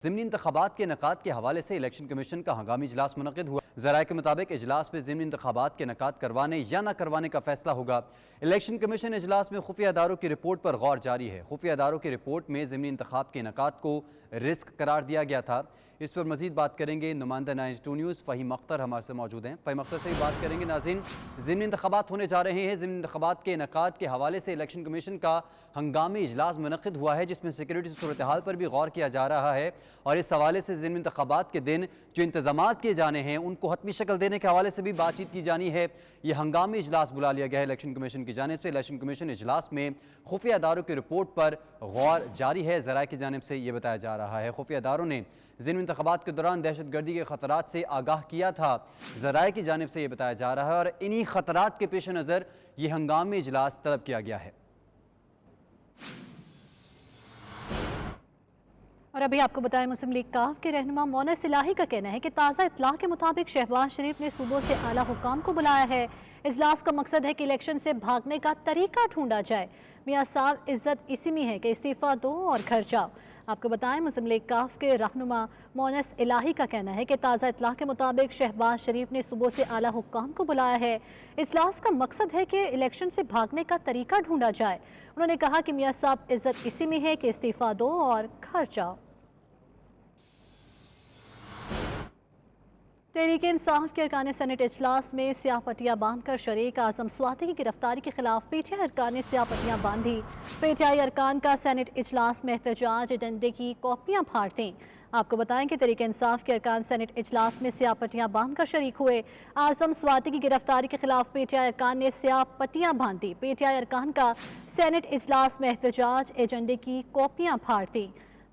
ضمنی انتخابات کے انعقاد کے حوالے سے الیکشن کمیشن کا ہنگامی اجلاس منعقد ہوا۔ ذرائع کے مطابق اجلاس میں ضمنی انتخابات کے انعقاد کروانے یا نہ کروانے کا فیصلہ ہوگا۔ الیکشن کمیشن اجلاس میں خفیہ اداروں کی رپورٹ پر غور جاری ہے۔ خفیہ اداروں کی رپورٹ میں ضمنی انتخاب کے انعقاد کو رسک قرار دیا گیا تھا۔ اس پر مزید بات کریں گے نمائندہ 92 نیوز فہیم اختر ہمارے سے موجود ہیں۔ فہیم اختر سے بات کریں گے۔ ناظرین، ضمنی انتخابات ہونے جا رہے ہیں۔ ضمنی انتخابات کے انعقاد کے حوالے سے الیکشن کمیشن کا ہنگامی اجلاس منعقد ہوا ہے، جس میں سیکورٹی صورتحال پر بھی غور کیا جا رہا ہے، اور اس حوالے سے ضمنی انتخابات کے دن جو انتظامات کیے جانے ہیں ان کو حتمی شکل دینے کے حوالے سے بھی بات چیت کی جانی ہے۔ یہ ہنگامی اجلاس بلا لیا گیا ہے الیکشن کمیشن کی جانب سے۔ الیکشن کمیشن اجلاس میں خفیہ اداروں کی رپورٹ پر غور جاری ہے۔ ذرائع کی جانب سے یہ بتایا جا رہا ہے خفیہ اداروں نے ضمنی انتخابات کے دوران دہشت گردی کے خطرات سے آگاہ کیا تھا۔ ذرائع کی جانب سے یہ بتایا جا رہا ہے، اور انہی خطرات کے پیش نظر یہ ہنگامی اجلاس طلب کیا گیا ہے۔ اور ابھی آپ کو بتائیں، مسلم لیگ کاف کے رہنما مونس الہی کا کہنا ہے کہ تازہ اطلاع کے مطابق شہباز شریف نے صوبوں سے اعلیٰ حکام کو بلایا ہے۔ اجلاس کا مقصد ہے کہ الیکشن سے بھاگنے کا طریقہ ڈھونڈا جائے۔ میاں صاحب عزت اسی میں ہے کہ استعفیٰ دو اور گھر جاؤ۔ آپ کو بتائیں، مسلم لیگ کاف کے رہنما مونس الہی کا کہنا ہے کہ تازہ اطلاع کے مطابق شہباز شریف نے صوبوں سے اعلیٰ حکام کو بلایا ہے۔ اجلاس کا مقصد ہے کہ الیکشن سے بھاگنے کا طریقہ ڈھونڈا جائے۔ انہوں نے کہا کہ میاں صاحب عزت اسی میں ہے کہ استعفیٰ دو اور گھر جاؤ۔ تحریک انصاف کے ارکان سینٹ اجلاس میں سیاہ پٹیاں باندھ کر شریک اعظم سواتی کی گرفتاری کے خلاف پی ٹی آئی ارکان نے سیاہ پٹیاں باندھی۔ پی ٹی آئی ارکان کا سینٹ اجلاس میں احتجاج ایجنڈے کی کاپیاں پھاڑ دیں۔ آپ کو بتائیں کہ تحریک انصاف کے ارکان سینٹ اجلاس میں سیاہ پٹیاں باندھ کر شریک ہوئے۔ اعظم سواتی کی گرفتاری کے خلاف پی ٹی آئی ارکان نے سیاہ پٹیاں باندھی۔ پی ٹی آئی ارکان کا سینٹ اجلاس میں احتجاج ایجنڈے کی کاپیاں پھاڑ دیں۔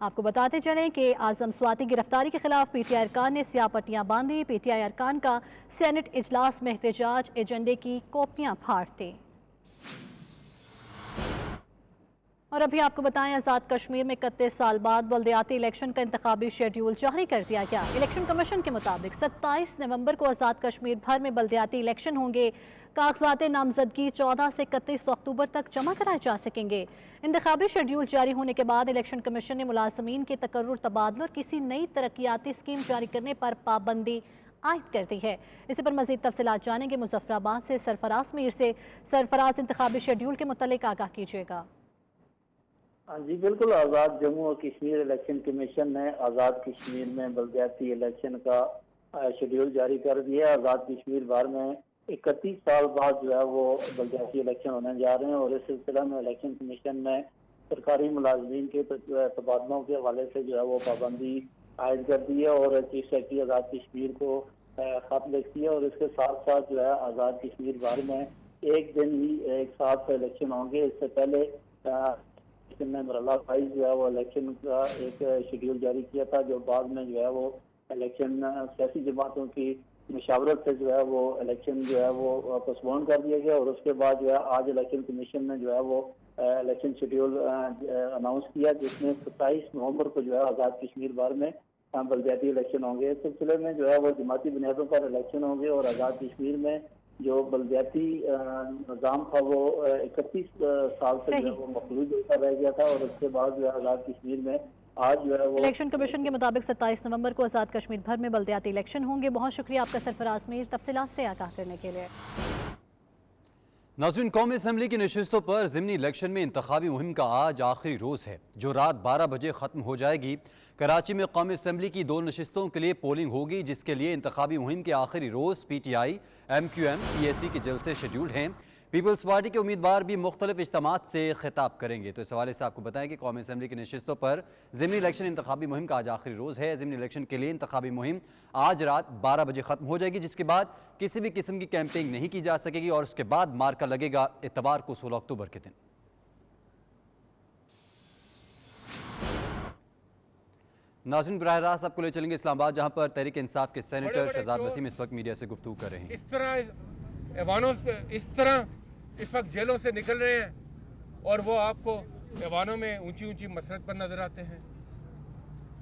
آپ کو بتاتے چلیں کہ اعظم سواتی گرفتاری کے خلاف پی ٹی آئی ارکان نے سیاہ پٹیاں باندھی۔ پی ٹی آئی ارکان کا سینٹ اجلاس میں احتجاج ایجنڈے کی کاپیاں پھاڑ دیں۔ اور ابھی آپ کو بتائیں، آزاد کشمیر میں 31 سال بعد بلدیاتی الیکشن کا انتخابی شیڈیول جاری کر دیا گیا۔ الیکشن کمیشن کے مطابق 27 نومبر کو آزاد کشمیر بھر میں بلدیاتی الیکشن ہوں گے۔ کاغذات نامزدگی 14 سے 31 اکتوبر تک جمع کرائے جا سکیں گے۔ انتخابی شیڈیول جاری ہونے کے بعد الیکشن کمیشن نے ملازمین کے تقرر تبادلے اور کسی نئی ترقیاتی اسکیم جاری کرنے پر پابندی عائد کر دی ہے۔ اسی پر مزید تفصیلات جانیں گے مظفر آباد سے سرفراز میر سے۔ سرفراز، انتخابی شیڈیول کے متعلق آگاہ کیجیے گا۔ جی بالکل، آزاد جموں اور کشمیر الیکشن کمیشن نے آزاد کشمیر میں بلدیاتی الیکشن کا شیڈیول جاری کر دیا ہے۔ آزاد کشمیر بھر میں 31 سال بعد جو ہے وہ بلدیاتی الیکشن ہونے جا رہے ہیں، اور اس سلسلہ میں الیکشن کمیشن نے سرکاری ملازمین کے تبادلوں کے حوالے سے جو ہے وہ پابندی عائد کر دی ہے، اور چیف سیکرٹری آزاد کشمیر کو خط لکھ دیا، اور اس کے ساتھ ساتھ جو ہے آزاد کشمیر بھر میں ایک دن ہی ایک ساتھ الیکشن ہوں گے۔ اس سے پہلے نے مرحلہ وائز جو ہے وہ الیکشن کا ایک شیڈیول جاری کیا تھا، جو بعد میں جو ہے وہ الیکشن سیاسی جماعتوں کی مشاورت سے جو ہے وہ الیکشن جو ہے وہ پوسٹپون کر دیا گیا، اور اس کے بعد جو ہے آج الیکشن کمیشن نے جو ہے وہ الیکشن شیڈیول اناؤنس کیا، جس میں 27 نومبر کو جو ہے آزاد کشمیر بھر میں بلدیاتی الیکشن ہوں گے۔ اس سلسلے میں جو ہے وہ جماعتی بنیادوں پر الیکشن ہوں گے، اور آزاد کشمیر میں جو بلدیاتی نظام تھا وہ 31 سال سے جو ہے وہ مفلوج ہوتا رہ گیا تھا، اور اس کے بعد جو ہے آزاد کشمیر میں آج جو ہے وہ الیکشن کمیشن کے مطابق 27 نومبر کو آزاد کشمیر بھر میں بلدیاتی الیکشن ہوں گے۔ بہت شکریہ آپ کا سرفراز میر، تفصیلات سے آگاہ کرنے کے لیے۔ ناظرین، قومی اسمبلی کی نشستوں پر ضمنی الیکشن میں انتخابی مہم کا آج آخری روز ہے، جو رات 12 بجے ختم ہو جائے گی۔ کراچی میں قومی اسمبلی کی 2 نشستوں کے لیے پولنگ ہوگی، جس کے لیے انتخابی مہم کے آخری روز P T I, M Q M, P S P کے جلسے شیڈیولڈ ہیں۔ پیپلز پارٹی کے امیدوار بھی مختلف اجتماعات سے خطاب کریں گے۔ تو اس حوالے سے آپ کو بتائیں کہ قومی اسمبلی کی نشستوں پر ضمنی الیکشن انتخابی مہم کا آج آخری روز ہے۔ ضمنی الیکشن کے لیے انتخابی مہم آج رات 12 بجے ختم ہو جائے گی، جس کے بعد کسی بھی قسم کی کیمپینگ نہیں کی جا سکے گی، اور اس کے بعد مارکا لگے گا اتوار کو 16 اکتوبر کے دن۔ ناظرین، براہ راست آپ کو لے چلیں گے اسلام آباد، جہاں پر تحریک انصاف کے سینیٹر شہزاد وسیم اس وقت میڈیا سے گفتگو کر رہے ہیں۔ اس طرح اس وقت جیلوں سے نکل رہے ہیں، اور وہ آپ کو ایوانوں میں اونچی اونچی مسرت پر نظر آتے ہیں۔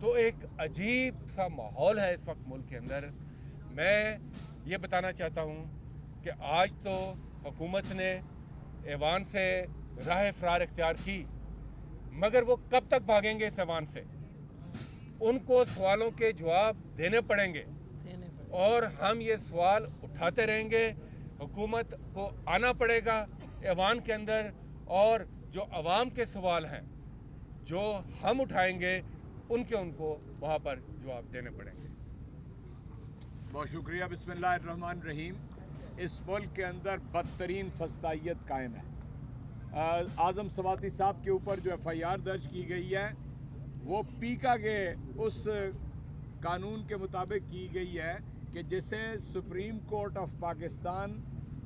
تو ایک عجیب سا ماحول ہے اس وقت ملک کے اندر۔ میں یہ بتانا چاہتا ہوں کہ آج تو حکومت نے ایوان سے راہ فرار اختیار کی، مگر وہ کب تک بھاگیں گے اس ایوان سے؟ ان کو سوالوں کے جواب دینے پڑیں گے اور ہم یہ سوال اٹھاتے رہیں گے. حکومت کو آنا پڑے گا ایوان کے اندر اور جو عوام کے سوال ہیں جو ہم اٹھائیں گے ان کو وہاں پر جواب دینے پڑیں گے. بہت شکریہ. بسم اللہ الرحمن الرحیم. اس ملک کے اندر بدترین فسادیت قائم ہے. اعظم سواتی صاحب کے اوپر جو ایف آئی آر درج کی گئی ہے وہ پیکا کے اس قانون کے مطابق کی گئی ہے کہ جسے supreme court of Pakistan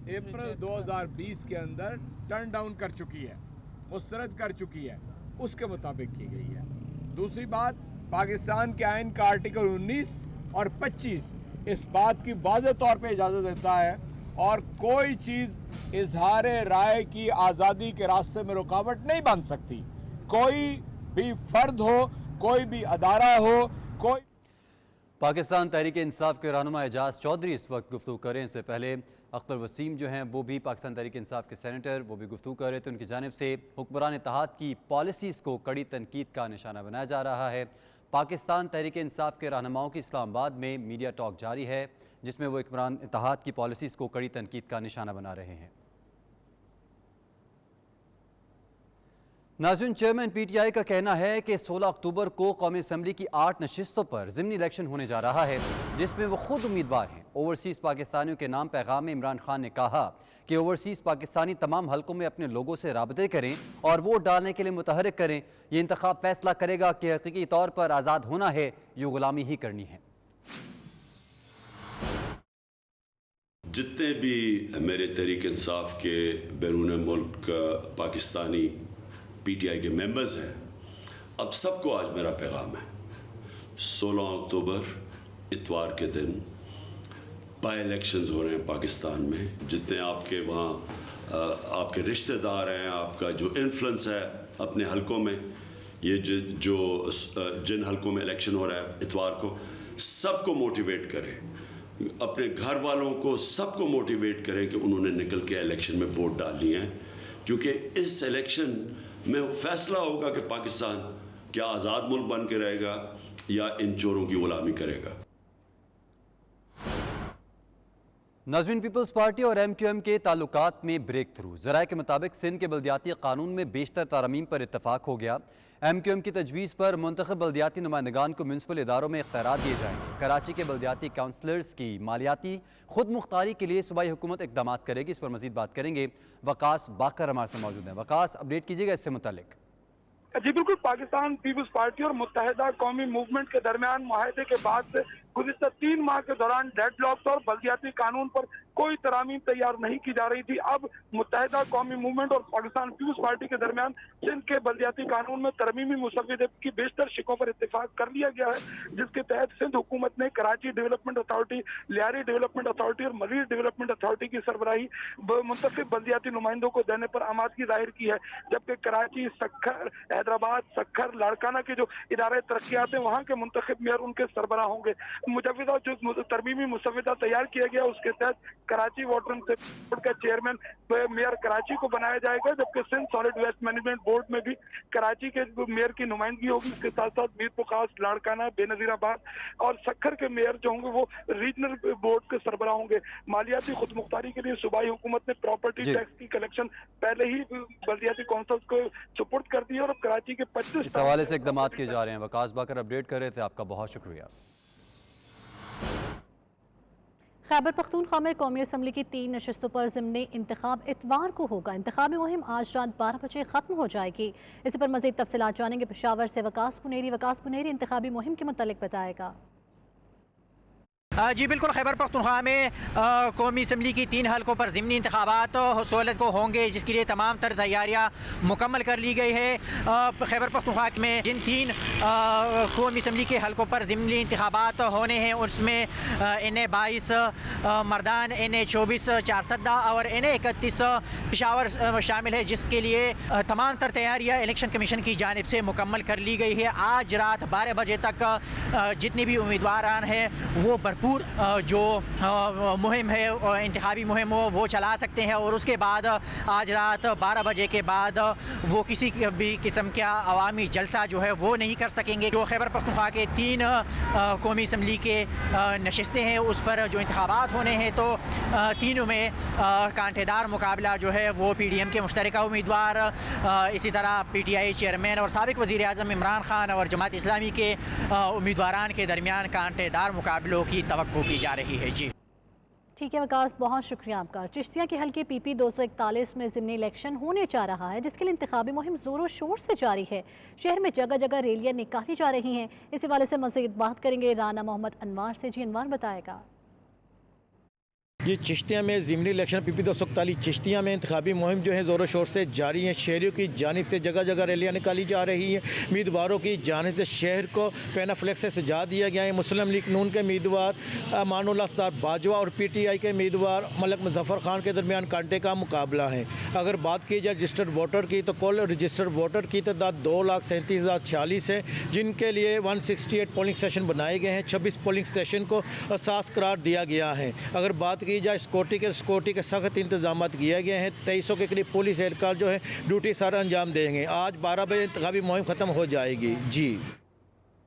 April 2020 کے اندر ٹرن ڈاؤن کر چکی ہے, مسترد کر چکی ہے, اس کے مطابق کی گئی ہے. دوسری بات, پاکستان کے آئین کا آرٹیکل 19 اور 25 اس بات کی واضح طور پہ اجازت دیتا ہے اور کوئی چیز اظہار رائے کی آزادی کے راستے میں رکاوٹ نہیں بن سکتی. کوئی بھی فرد ہو, کوئی بھی ادارہ ہو, کوئی. پاکستان تحریک انصاف کے رہنما اعجاز چودھری اس وقت گفتگو کریں. اس سے پہلے اختر وسیم جو ہیں وہ بھی پاکستان تحریک انصاف کے سینیٹر, وہ بھی گفتگو کر رہے تھے. ان کی جانب سے حکمران اتحاد کی پالیسیز کو کڑی تنقید کا نشانہ بنایا جا رہا ہے. پاکستان تحریک انصاف کے رہنماؤں کی اسلام آباد میں میڈیا ٹاک جاری ہے جس میں وہ حکمران اتحاد کی پالیسیز کو کڑی تنقید کا نشانہ بنا رہے ہیں. ناظرین, چیئرمین پی ٹی آئی کا کہنا ہے کہ 16 اکتوبر کو قومی اسمبلی کی 8 نشستوں پر ضمنی الیکشن ہونے جا رہا ہے جس میں وہ خود امیدوار ہیں. اوورسیز پاکستانیوں کے نام پیغام میں عمران خان نے کہا کہ اوورسیز پاکستانی تمام حلقوں میں اپنے لوگوں سے رابطے کریں اور ووٹ ڈالنے کے لیے متحرک کریں. یہ انتخاب فیصلہ کرے گا کہ حقیقی طور پر آزاد ہونا ہے یا غلامی ہی کرنی ہے. جتنے بھی میرے تحریک انصاف کے بیرون ملک پاکستانی پی ٹی آئی کے ممبرز ہیں, اب سب کو آج میرا پیغام ہے. 16 اکتوبر اتوار کے دن بائی الیکشنز ہو رہے ہیں پاکستان میں. جتنے آپ کے وہاں آپ کے رشتہ دار ہیں, آپ کا جو انفلوئنس ہے اپنے حلقوں میں, یہ جو جن حلقوں میں الیکشن ہو رہا ہے اتوار کو, سب کو موٹیویٹ کریں, اپنے گھر والوں کو سب کو موٹیویٹ کریں کہ انہوں نے نکل کے الیکشن میں ووٹ ڈالنی ہے, کیونکہ اس الیکشن میں فیصلہ ہوگا کہ پاکستان کیا آزاد ملک بن کے رہے گا یا ان چوروں کی غلامی کرے گا. ناظرین, پیپلز پارٹی اور ایم کیو ایم کے تعلقات میں بریک تھرو. ذرائع کے مطابق سندھ کے بلدیاتی قانون میں بیشتر ترامیم پر اتفاق ہو گیا. ایم کیو ایم کی تجویز پر منتخب بلدیاتی نمائندگان کو میونسپل اداروں میں اختیارات دیے جائیں گے. کراچی کے بلدیاتی کونسلرز کی مالیاتی خود مختاری کے لیے صوبائی حکومت اقدامات کرے گی. اس پر مزید بات کریں گے. وقاص باقر ہمارے سے موجود ہیں. وقاص, اپڈیٹ کیجیے گا اس سے متعلق. جی بالکل, پاکستان پیپلز پارٹی اور متحدہ قومی موومنٹ کے درمیان معاہدے کے بعد سے گزشتہ 3 ماہ کے دوران ڈیڈ لاکس اور بلدیاتی قانون پر کوئی ترامیم تیار نہیں کی جا رہی تھی. اب متحدہ قومی موومنٹ اور پاکستان پیپلز پارٹی کے درمیان سندھ کے بلدیاتی قانون میں ترمیمی مسودے کی بیشتر شقوں پر اتفاق کر لیا گیا ہے, جس کے تحت سندھ حکومت نے Karachi development authority, Lyari development authority اور مزید ڈیولپمنٹ اتھارٹی کی سربراہی منتخب بلدیاتی نمائندوں کو دینے پر آمادگی ظاہر کی ہے. جبکہ کراچی, سکھر, حیدرآباد, سکھر, لاڑکانہ کے جو ادارے ترقیات ہیں وہاں کے منتخب میئر ان کے سربراہ ہوں گے. مجوزہ جو ترمیمی مسودہ تیار کیا گیا اس کے تحت کراچی واٹر بورڈ کا چیئرمین میئر کراچی کو بنایا جائے گا, جبکہ Sindh solid waste management board میں بھی کراچی کے میئر کی نمائندگی ہوگی. اس کے ساتھ ساتھ میر پخاس, لاڑکانہ, بے نظیر آباد اور سکھر کے میئر جو ہوں گے وہ ریجنل بورڈ کے سربراہ ہوں گے. مالیاتی خود مختاری کے لیے صوبائی حکومت نے پراپرٹی ٹیکس کی کلیکشن پہلے ہی بلدیاتی کونسلز کو سپرد کر دی ہے اور اب کراچی کے 25 اس حوالے سے اقدامات کیے جا رہے ہیں. وقاص باقر اپڈیٹ کر رہے تھے, آپ کا بہت شکریہ. خیبر پختونخوا میں قومی اسمبلی کی 3 نشستوں پر ضمنی انتخاب اتوار کو ہوگا. انتخابی مہم آج رات 12 بجے ختم ہو جائے گی. اس پر مزید تفصیلات جانیں گے پشاور سے وقاص پنیری. وقاص پنیری, انتخابی مہم کے متعلق بتائے گا. جی بالکل, خیبر پختونخوا میں قومی اسمبلی کی 3 حلقوں پر ضمنی انتخابات سہولت کو ہوں گے, جس کے لیے تمام تر تیاریاں مکمل کر لی گئی ہے. خیبر پختونخوا میں جن 3 قومی اسمبلی کے حلقوں پر ضمنی انتخابات ہونے ہیں اس میں NA-22 مردان, NA-24 چارسدہ اور NA-31 پشاور شامل ہے, جس کے لیے تمام تر تیاریاں الیکشن کمیشن کی جانب سے مکمل کر لی گئی ہے. آج رات 12 بجے تک جتنے بھی امیدواران ہیں وہ بھرپور भरपूर जो मुहिम है इंतखाबी मुहिम वो चला सकते हैं, और उसके बाद आज रात 12 बजे के बाद वो किसी भी किस्म का अवामी जलसा जो है वो नहीं कर सकेंगे। जो खैबर पख्तूनख्वा के 3 कौमी असम्बली के नशिस्तें हैं उस पर जो इंतखाबात होने हैं, तो तीनों में कांटेदार मुकाबला जो है वो PDM के मुश्तरका उम्मीदवार, इसी तरह PTI चेयरमैन और साबिक वज़ीर आज़म इमरान खान और जमात इस्लामी के उम्मीदवारान के दरमियान कांटेदार मुकाबलों की तवक्को की जा रही है। जी ठीक है विकास, बहुत शुक्रिया आपका। चिश्तिया के हल्के PP 241 में ज़िमनी इलेक्शन होने जा रहा है, जिसके लिए इंतखाबी मुहिम ज़ोरों शोर से जारी है। शहर में जगह जगह रैलियाँ निकाली जा रही हैं। इस हवाले से मज़ीद बात करेंगे राना मोहम्मद अनवार से। जी अनवार बताएगा। ये चिश्तिया में ज़िमनी इलेक्शन PP 241 चिश्तिया में इंतखाबी मुहिम जो है ज़ोरों शोर से जारी है। शहरियों की जानिब से जगह जगह रैलियाँ निकाली जा रही हैं। उम्मीदवारों की जानिब से शहर को पैना फ्लैक्स से सजा दिया गया है। मुस्लिम लीग नून के उम्मीदवार अमानुल्लाह सतार बाजवा और PTI के उम्मीदवार मलक मुजफ्फर खान के दरमियान कांटे का मुकाबला है। अगर बात की जाए रजिस्टर्ड वोटर की, तो कुल रजिस्टर्ड वोटर की तादाद 2,37,046 है, जिनके लिए 168 पोलिंग स्टेशन बनाए गए हैं। 26 पोलिंग स्टेशन को असास करार दिया गया है। अगर बात की जाए सिक्योरिटी के सख्त इंतजाम किए गए हैं। 2300 के करीब पुलिस एहलकार जो है ड्यूटी सारा अंजाम देंगे। आज 12 बजे इंतखाबी मुहिम ख़त्म हो जाएगी। जी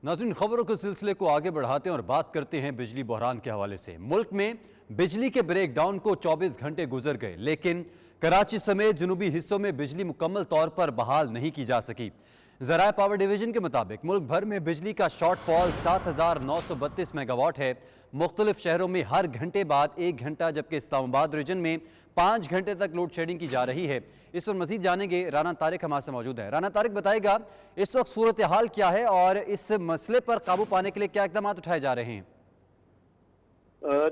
नाज़रीन, खबरों के सिलसिले को आगे बढ़ाते हैं और बात करते हैं बिजली बहरान के हवाले से। मुल्क में बिजली के ब्रेक डाउन को 24 घंटे गुजर गए, लेकिन कराची समेत जनूबी हिस्सों में बिजली मुकम्मल तौर पर बहाल नहीं की जा सकी। ज़राए पावर डिवीज़न के मुताबिक मुल्क भर में बिजली का शॉर्टफॉल 7,932 मेगावाट है। मुख्तलिफ शहरों में हर घंटे बाद 1 घंटा, जबकि इस्लामाबाद रीजन में 5 घंटे तक लोड शेडिंग की जा रही है। इस पर मजीद जानेंगे, राना तारिक हमारे से मौजूद है। राना तारिक बताएगा इस वक्त सूरत हाल क्या है और इस मसले पर काबू पाने के लिए क्या इकदाम उठाए जा रहे हैं?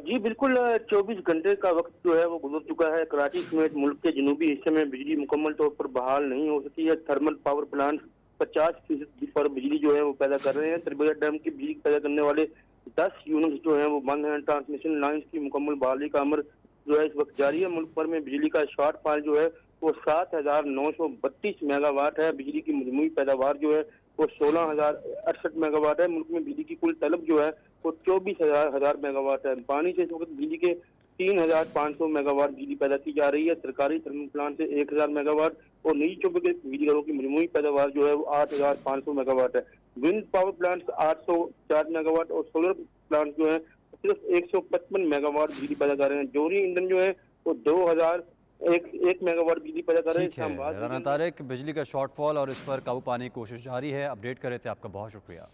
जी बिल्कुल, 24 घंटे का वक्त जो है वो गुजर चुका है। कराची समेत मुल्क के जनूबी हिस्से में बिजली मुकम्मल तौर पर बहाल नहीं हो सकी है। थर्मल पावर प्लांट 50% पर बिजली जो है वो पैदा कर रहे हैं। तरबैया डैम की बिजली पैदा करने वाले 10 यूनिट्स जो हैं वो बंद हैं। ट्रांसमिशन लाइन्स की मुकम्मल बहाली का अमल जो है इस वक्त जारी है। मुल्क भर में बिजली का शॉर्टफॉल जो है वो 7,932 मेगावाट है। बिजली की मजमूई पैदावार जो है वो 16,068 मेगावाट है। मुल्क में बिजली की कुल तलब जो है वो 24,000 मेगावाट है। पानी से इस वक्त बिजली के 3,500 मेगावाट बिजली पैदा की जा रही है। सरकारी थर्मल प्लांट से 1,000 मेगावाट और निजी शोबे के बिजली घरों की मजमूई पैदावार जो है वो 8,500 मेगावाट है। विंड पावर प्लांट 804 मेगावाट और सोलर प्लांट जो है सिर्फ 155 मेगावाट बिजली पैदा कर रहे हैं। जोहरी ईंधन जो है वो 2,001 मेगावाट बिजली पैदा कर रहे हैं। राना तारिक, बिजली का शॉर्टफॉल और इस पर काबू पाने की कोशिश जारी है। अपडेट कर रहे थे, आपका बहुत शुक्रिया।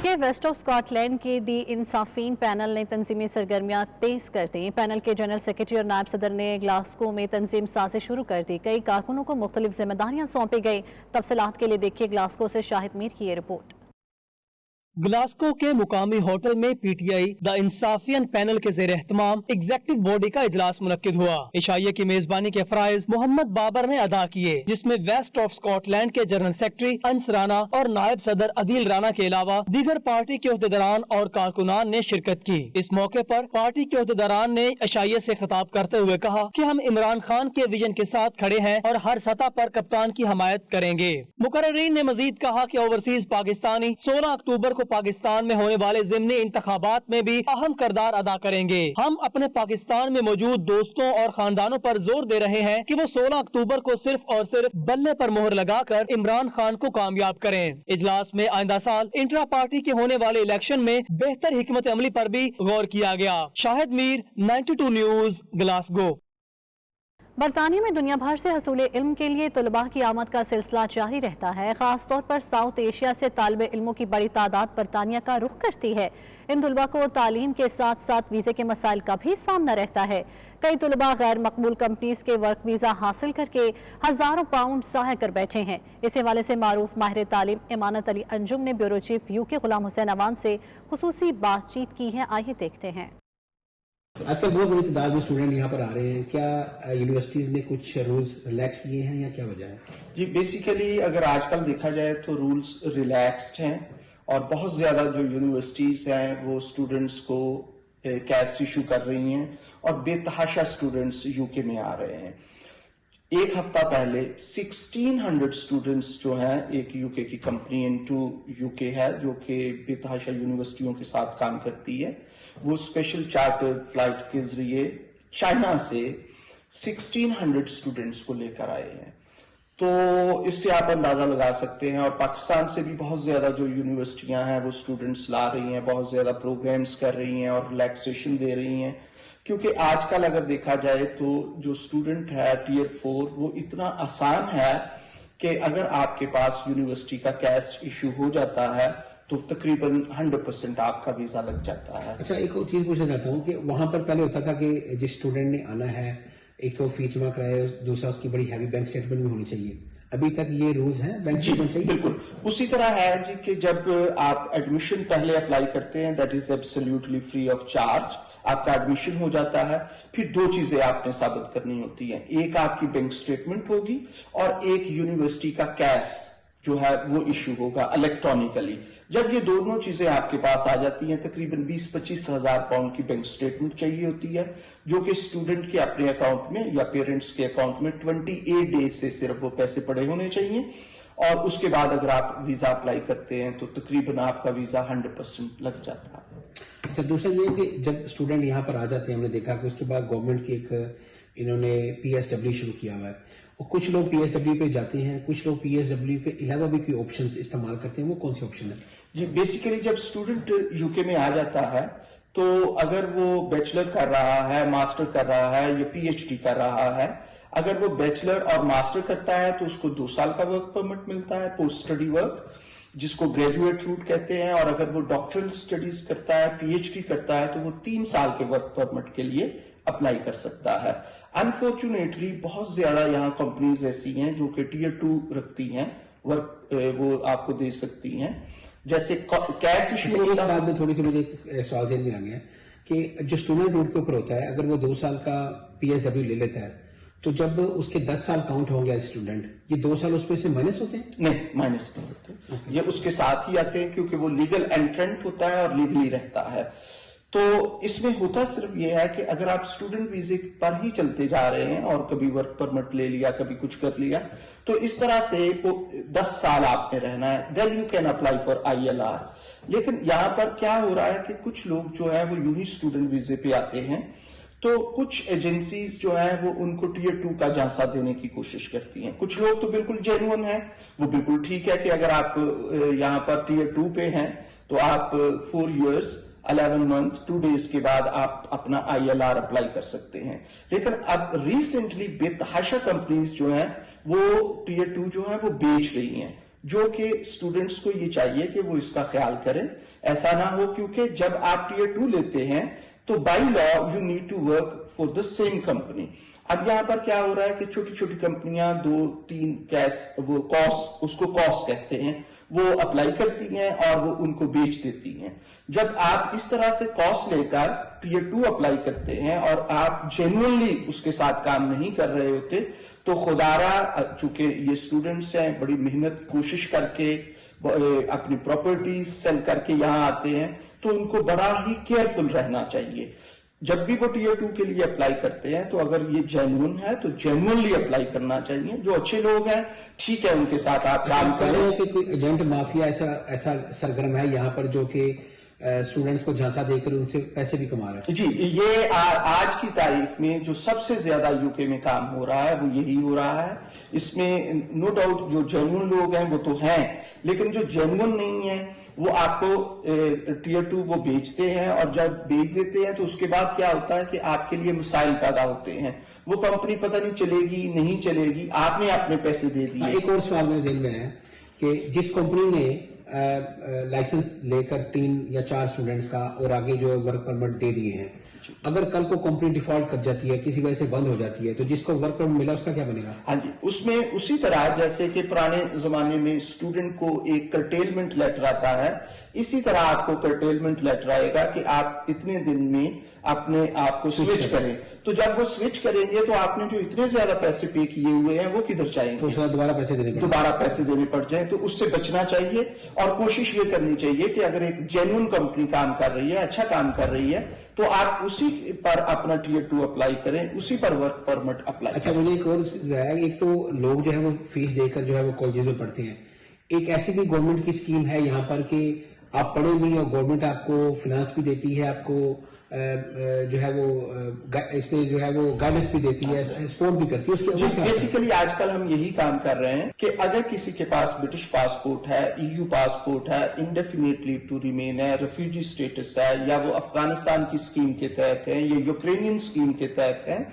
के वेस्ट ऑफ स्कॉटलैंड के दी इंसाफीन पैनल ने तंजीमी सरगर्मियाँ तेज कर दी। पैनल के जनरल सेक्रेटरी और नायब सदर ने ग्लासगो में तंजीम साजी शुरू कर दी। कई कारकुनों को मुख्तलिफ जिम्मेदारियाँ सौंपी गई। तफसीलात के लिए देखिए ग्लासगो से शाहिद मीर की ये रिपोर्ट। ग्लासगो के मुकामी होटल में PTI द इंसाफियन पैनल के ज़ेर एहतमाम एग्जेक्टिव बॉडी का इजलास मुनक्किद हुआ। इशाइया की मेजबानी के फराइज मोहम्मद बाबर ने अदा किए, जिसमें वेस्ट ऑफ स्कॉटलैंड के जनरल सेक्रेटरी अंस राना और नायब सदर अदील राना के अलावा दीगर पार्टी के अहदेदारान और कारकुनान ने शिरकत की। इस मौके पर पार्टी के अहदेदारान ने इशाइया से खिताब करते हुए कहा कि हम इमरान खान के विजन के साथ खड़े हैं और हर सतह पर कप्तान की हमायत करेंगे। मुकर्रीन ने मजीद कहा कि ओवरसीज पाकिस्तानी 16 अक्टूबर पाकिस्तान में होने वाले ज़िमनी इंतखाबात में भी अहम किरदार अदा करेंगे। हम अपने पाकिस्तान में मौजूद दोस्तों और खानदानों पर जोर दे रहे हैं कि वो 16 अक्टूबर को सिर्फ और सिर्फ बल्ले पर मोहर लगाकर इमरान खान को कामयाब करें। इजलास में आइंदा साल इंट्रा पार्टी के होने वाले इलेक्शन में बेहतर हिकमत अमली पर भी गौर किया गया। Shahid Mir, 92 news, Glasgow. बरतानिया में दुनिया भर से हसूले इल्म के लिए तलबा की आमद का सिलसिला जारी रहता है। खास तौर पर साउथ एशिया से तालिब इल्मों की बड़ी तादाद बरतानिया का रुख करती है। इन तलबा को तालीम के साथ साथ वीज़े के मसाइल का भी सामना रहता है। कई तलबा गैर मकबूल कंपनीज के वर्क वीज़ा हासिल करके हज़ारों पाउंड ज़ाया कर बैठे हैं। इस हवाले से मारूफ माहिर तालीम इमानत अली अंजुम ने bureau chief UK Ghulam Hussain Awan से खुसूसी बातचीत की है। आइए देखते हैं। आजकल बहुत बड़ी तादाद में स्टूडेंट यहाँ पर आ रहे हैं, क्या यूनिवर्सिटीज ने कुछ रूल्स रिलैक्स किए हैं या क्या वजह है? जी बेसिकली अगर आजकल देखा जाए तो रूल्स रिलैक्स्ड हैं और बहुत ज़्यादा जो यूनिवर्सिटीज़ हैं वो स्टूडेंट्स को कैश इशू कर रही हैं और बेतहाशा स्टूडेंट्स UK में आ रहे हैं। एक हफ्ता पहले 1600 स्टूडेंट्स जो हैं, एक यूके की कंपनी इनटू यूके है जो कि बेतहाशा यूनिवर्सिटियों के साथ काम करती है, वो स्पेशल चार्टर्ड फ्लाइट के जरिए चाइना से 1600 स्टूडेंट्स को लेकर आए हैं। तो इससे आप अंदाजा लगा सकते हैं। और पाकिस्तान से भी बहुत ज्यादा जो यूनिवर्सिटियां हैं वो स्टूडेंट्स ला रही हैं, बहुत ज्यादा प्रोग्राम्स कर रही हैं और रिलैक्सेशन दे रही हैं, क्योंकि आजकल अगर देखा जाए तो जो स्टूडेंट है टियर 4 वो इतना आसान है कि अगर आपके पास यूनिवर्सिटी का कैश इशू हो जाता है तो तकरीबन 100% आपका वीजा लग जाता है। अच्छा, एक और चीज पूछना चाहता हूँ कि वहां पर पहले होता था कि जिस स्टूडेंट ने आना है, एक तो फीस जमा कराए, दूसरा उसकी बड़ी हैवी बैंक स्टेटमेंट भी होनी चाहिए। अभी तक ये रूल्स हैं बैंक स्टेटमेंट चाहिए? बिल्कुल उसी तरह है जी कि जब आप एडमिशन पहले अप्लाई करते हैं, that is absolutely free of charge, आपका एडमिशन हो जाता है। फिर दो चीजें आपने साबित करनी होती हैं, एक आपकी बैंक स्टेटमेंट होगी और एक यूनिवर्सिटी का कैश जो है वो इश्यू होगा इलेक्ट्रॉनिकली। जब ये दोनों चीजें आपके पास आ जाती हैं, तकरीबन 20-25 हजार पाउंड की बैंक स्टेटमेंट चाहिए होती है, जो कि स्टूडेंट के अपने अकाउंट में या पेरेंट्स के अकाउंट में 28 डेज से सिर्फ वो पैसे पड़े होने चाहिए। और उसके बाद अगर आप वीजा अप्लाई करते हैं तो तकरीबन आपका वीजा 100% लग जाता है। अच्छा, दूसरा ये कि जब स्टूडेंट यहाँ पर आ जाते हैं, हमने देखा कि उसके बाद गवर्नमेंट की एक इन्होंने PSW शुरू किया हुआ है, और कुछ लोग PSW पे जाते हैं, कुछ लोग PSW के अलावा भी कोई ऑप्शंस इस्तेमाल करते हैं, वो कौन सी ऑप्शन है? जी, बेसिकली जब स्टूडेंट यूके में आ जाता है तो अगर वो बैचलर कर रहा है, मास्टर कर रहा है या PhD कर रहा है, अगर वो बैचलर और मास्टर करता है तो उसको 2 साल का वर्क परमिट मिलता है, पोस्ट स्टडी वर्क, जिसको ग्रेजुएट रूट कहते हैं। और अगर वो डॉक्टरल स्टडीज करता है, PhD करता है, तो वो 3 साल के वर्क परमिट के लिए अप्लाई कर सकता है। अनफॉर्चुनेटली बहुत ज्यादा यहाँ कंपनीज ऐसी हैं जो कि टियर 2 रखती हैं, वर्क वो आपको दे सकती हैं, जैसे कैश इशू होता है। में थोड़ी सी मुझे एक सवाल ध्यान में आ गया कि जो स्टूडेंट रूट के ऊपर होता है, अगर वो 2 साल का PSW ले लेता है तो जब उसके 10 साल काउंट होंगे स्टूडेंट, ये 2 साल उसमें से माइनस होते हैं? नहीं, माइनस नहीं होते, ये उसके साथ ही आते हैं क्योंकि वो लीगल एंट्रेंट होता है और लीगली रहता है। तो इसमें होता सिर्फ ये है कि अगर आप स्टूडेंट वीजे पर ही चलते जा रहे हैं और कभी वर्क परमिट ले लिया, कभी कुछ कर लिया, तो इस तरह से 10 साल आपने रहना है, then you can apply for ILR। लेकिन यहाँ पर क्या हो रहा है कि कुछ लोग जो है वो यूं ही स्टूडेंट वीजे पे आते हैं, तो कुछ एजेंसीज जो है वो उनको टियर 2 का झांसा देने की कोशिश करती हैं। कुछ लोग तो बिल्कुल जेन्युइन हैं, वो बिल्कुल ठीक है कि अगर आप यहाँ पर टियर 2 पे हैं तो आप 4 years 11 month 2 days के बाद आप अपना ILR अप्लाई कर सकते हैं। लेकिन अब रिसेंटली बेतहाशा कंपनीज जो हैं वो टियर 2 जो है वो बेच रही हैं, जो कि स्टूडेंट्स को ये चाहिए कि वो इसका ख्याल करें, ऐसा ना हो, क्योंकि जब आप टियर 2 लेते हैं तो by law you need to work for the same company. अब यहाँ पर क्या हो रहा है कि छोटी छोटी कंपनियां 2-3 कैश वो कॉस्ट, उसको कॉस्ट कहते हैं, वो अप्लाई करती हैं और वो उनको बेच देती हैं। जब आप इस तरह से कॉस्ट लेकर टियर 2 अप्लाई करते हैं और आप जेन्युइनली उसके साथ काम नहीं कर रहे होते, तो खुदारा चूंकि ये स्टूडेंट्स हैं, बड़ी मेहनत कोशिश करके अपनी प्रॉपर्टी सेल करके यहाँ आते हैं, तो उनको बड़ा ही केयरफुल रहना चाहिए। जब भी वो टियर 2 के लिए अप्लाई करते हैं तो अगर ये जेन्युइन है तो जेन्युइनली अप्लाई करना चाहिए। जो अच्छे लोग हैं ठीक है, उनके साथ आप काम करें। कि कोई एजेंट माफिया ऐसा सरगर्म है यहाँ पर जो कि स्टूडेंट्स को झांसा देकर उनसे पैसे भी कमा रहा है? जी, ये आज की तारीख में जो सबसे ज्यादा यूके में काम हो रहा है वो यही हो रहा है। इसमें नो डाउट जो जेन्युइन लोग हैं वो तो हैं, लेकिन जो जेन्युइन नहीं है वो आपको टियर 2 वो बेचते हैं, और जब बेच देते हैं तो उसके बाद क्या होता है कि आपके लिए मिसाइल पैदा होते हैं। वो कंपनी पता नहीं चलेगी नहीं चलेगी, आपने अपने पैसे दे दिए। एक और सवाल मेरे दिल में है कि जिस कंपनी ने लाइसेंस लेकर 3 या 4 स्टूडेंट्स का और आगे जो वर्क परमिट दे दिए हैं, अगर कल को कंपनी डिफॉल्ट कर जाती है, किसी वजह से बंद हो जाती है, तो जिसको वर्क परमिट मिला उसका क्या बनेगा? हाँ जी, उसमें उसी तरह जैसे कि पुराने जमाने में स्टूडेंट को एक कर्टेलमेंट लेटर आता है, इसी तरह आपको कर्टेलमेंट लेटर आएगा कि आप इतने दिन में अपने आप को स्विच करें। तो जब वो स्विच करेंगे तो आपने जो इतने ज्यादा पैसे पे किए हुए हैं वो किधर जाएंगे? तो उसका दोबारा पैसे देने पड़ जाए। तो उससे बचना चाहिए और कोशिश ये करनी चाहिए कि अगर एक जेन्युइन कंपनी काम कर रही है, अच्छा काम कर रही है, तो आप उसी पर अपना Tier 2 अप्लाई करें, उसी पर वर्क परमिट अप्लाई। अच्छा, मुझे एक और है, एक तो लोग जो है वो फीस देकर जो है वो कॉलेजेस में पढ़ते हैं, एक ऐसी भी गवर्नमेंट की स्कीम है यहाँ पर कि आप पढ़े भी और गवर्नमेंट आपको फाइनेंस भी देती है, आपको जो है वो इसमें जो है वो गाइडेंस भी देती है, सपोर्ट भी करती है उसके। बेसिकली आजकल हम यही काम कर रहे हैं कि अगर किसी के पास ब्रिटिश पासपोर्ट है, EU पासपोर्ट है, इंडेफिनिटली टू रिमेन है, रेफ्यूजी स्टेटस है, या वो अफगानिस्तान की स्कीम के तहत है या यूक्रेनियन स्कीम के तहत है,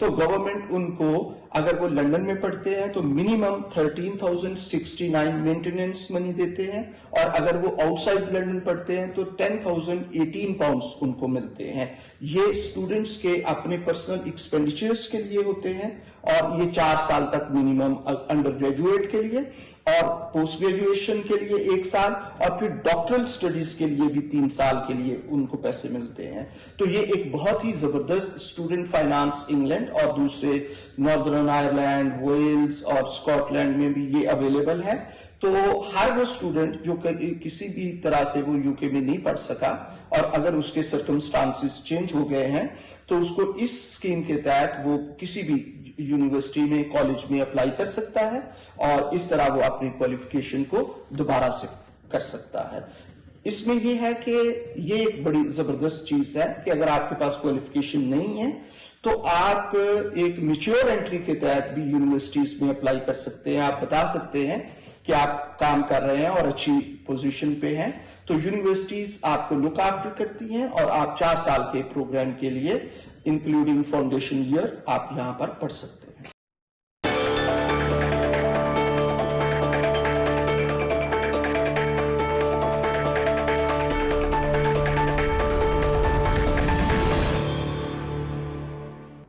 तो गवर्नमेंट उनको, अगर वो लंदन में पढ़ते हैं तो मिनिमम 13,069 मेंटेनेंस मनी देते हैं, और अगर वो आउटसाइड लंदन पढ़ते हैं तो 10,018 पाउंड्स उनको मिलते हैं। ये स्टूडेंट्स के अपने पर्सनल एक्सपेंडिचर्स के लिए होते हैं, और ये 4 साल तक मिनिमम अंडर ग्रेजुएट के लिए, और पोस्ट ग्रेजुएशन के लिए 1 साल, और फिर डॉक्टरल स्टडीज के लिए भी 3 साल के लिए उनको पैसे मिलते हैं। तो ये एक बहुत ही जबरदस्त स्टूडेंट फाइनेंस इंग्लैंड और दूसरे नॉर्दर्न आयरलैंड, वेल्स और स्कॉटलैंड में भी ये अवेलेबल है। तो हर वो स्टूडेंट जो किसी भी तरह से वो यूके में नहीं पढ़ सका, और अगर उसके सर्कमस्टांसेस चेंज हो गए हैं, तो उसको इस स्कीम के तहत वो किसी भी यूनिवर्सिटी में, कॉलेज में अप्लाई कर सकता है, और इस तरह वो अपनी क्वालिफिकेशन को दोबारा से कर सकता है। इसमें यह है कि ये एक बड़ी जबरदस्त चीज है कि अगर आपके पास क्वालिफिकेशन नहीं है तो आप एक मैच्योर एंट्री के तहत भी यूनिवर्सिटीज में अप्लाई कर सकते हैं। आप बता सकते हैं कि आप काम कर रहे हैं और अच्छी पोजीशन पे हैं, तो यूनिवर्सिटीज आपको लुक आफ्टर करती हैं, और आप 4 साल के प्रोग्राम के लिए इंक्लूडिंग फाउंडेशन ईयर आप यहां पर पढ़ सकते हैं।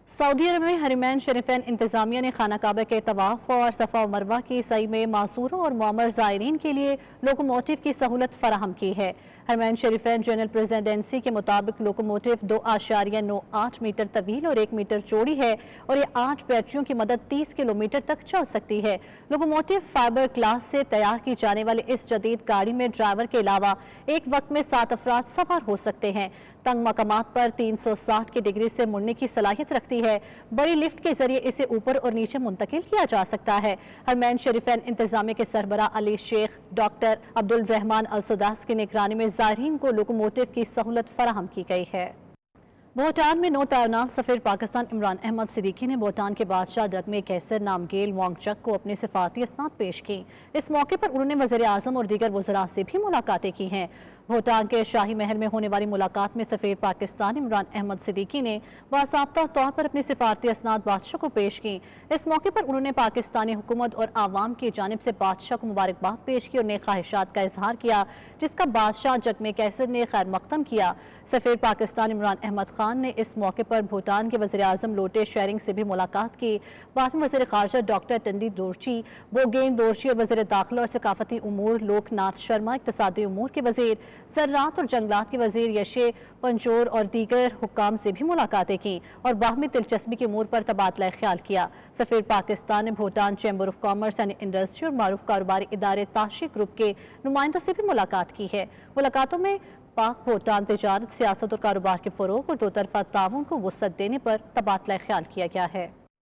सऊदी अरब में हरमैन शरीफैन इंतजामिया ने खाना काबा के तवाफ और सफ़ा व मरवा की सई में मासूरों और मुअम्मर ज़ायरीन के लिए लोकोमोटिव की सहूलत फराहम की है। हरमैन शरीफैन जनरल प्रेसिडेंसी के मुताबिक लोकोमोटिव 2.98 मीटर तवील और 1 मीटर चौड़ी है, और ये 8 बैटरियों की मदद 30 किलोमीटर तक चल सकती है। लोकोमोटिव फाइबर ग्लास से तैयार की जाने वाली इस जदीद गाड़ी में ड्राइवर के अलावा एक वक्त में 7 अफराद सवार हो सकते हैं। तंग मकामात पर 360 डिग्री से मुड़ने की सलाहियत रखती है। बड़ी लिफ्ट के जरिए इसे ऊपर और नीचे मुंतकिल किया जा सकता है। हरमैन शरीफैन इंतजामिया के सरबरा अली शेख डॉक्टर अब्दुल रहमान अल सुदास की निगरानी में ज़ायरीन को लोकोमोटिव की सहूलत फराहम की गई है। भूटान में 9 तैनात सफीर पाकिस्तान इमरान अहमद सिद्दीकी ने भूटान के बादशाह डगमे कैसर नामगेल वांगचक को अपने सिफारती असनाद पेश की। इस मौके पर उन्होंने वज़ीर आज़म और दीगर वज़रा से भी मुलाकातें की हैं। भूटान के शाही महल में होने वाली मुलाकात में सफीर पाकिस्तान इमरान अहमद सिद्दीकी ने बासाब्ता तौर पर अपने सिफारती असनाद बादशाह को पेश की। इस मौके पर उन्होंने पाकिस्तानी हुकूमत और आवाम की जानिब से बादशाह को मुबारकबाद पेश की और नेक ख्वाहिशात का इजहार किया, जिसका बादशाह डगमे कैसर ने खैर मकदम किया। सफीर पाकिस्तान इमरान अहमद खान ने इस मौके पर भूटान के वज़ीर आज़म लोटे शेरिंग से भी मुलाकात की। बाद में वज़ीर ख़ारजा डॉक्टर तंदी दोरची, बोगेन दोरची और वज़ीर दाखिला और सकाफती उमूर लोकनाथ शर्मा, इक़्तिसादी उमूर के वज़ीर, ज़राअत और जंगलात के वज़ीर यशे पंजोर और दीगर हुक्काम से भी मुलाकातें की और बाहमी दिलचस्पी के उमूर पर तबादला ख्याल किया। सफीर पाकिस्तान ने Bhutan chamber of commerce and industry और मारूफ कारोबारी इदारे ताशी ग्रुप के नुमाइंदों से भी मुलाकात की है। मुलाकातों में पाक भूटान तिजारत, सियासत और कारोबार के फ़रोग़ और 2 तरफ़ा ताउन को वुसअत देने पर तबादला ख्याल किया गया है।